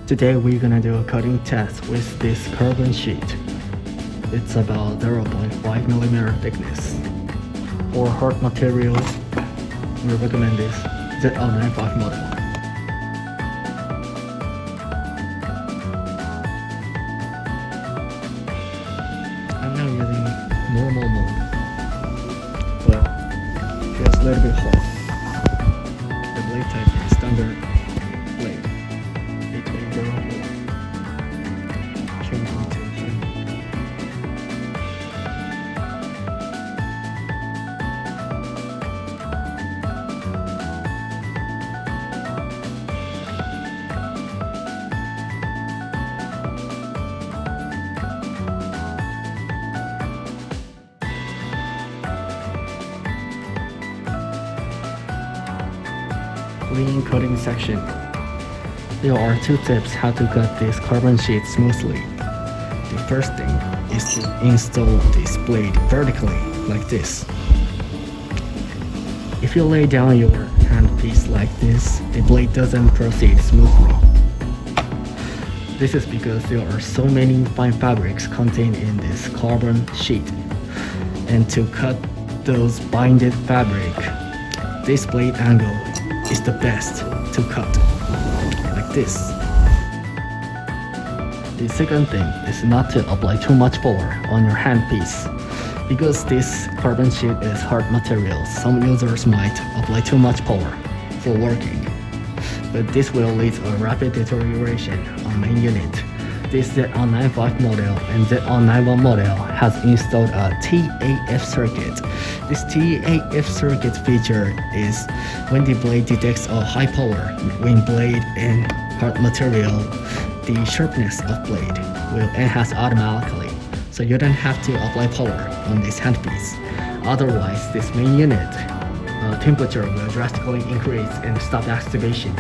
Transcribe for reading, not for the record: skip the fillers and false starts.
Today we're gonna do a cutting test with this carbon sheet. It's about 0.5mm thickness. For hard material, we recommend this ZO-95 model. I'm now using normal mode, but it's a little bit hot. The blade type is standard blade. It may go over. Change into high. Clean cutting section. There are two tips how to cut this carbon sheet smoothly. The first thing is to install this blade vertically like this. If you lay down your handpiece like this, the blade doesn't proceed smoothly. This is because there are so many fine fabrics contained in this carbon sheet. And to cut those binded fabric, this blade angle is the best to cut, like this. The second thing is not to apply too much power on your handpiece. Because this carbon sheet is hard material, some users might apply too much power for working. But this will lead to a rapid deterioration on main unit. This ZO-95 model and ZO-91 model has installed a TAF circuit. This TAF circuit feature is when the blade detects a high power wind blade and hard material, the sharpness of blade will enhance automatically, so you don't have to apply power on this handpiece. Otherwise, this main unit temperature will drastically increase and stop activation.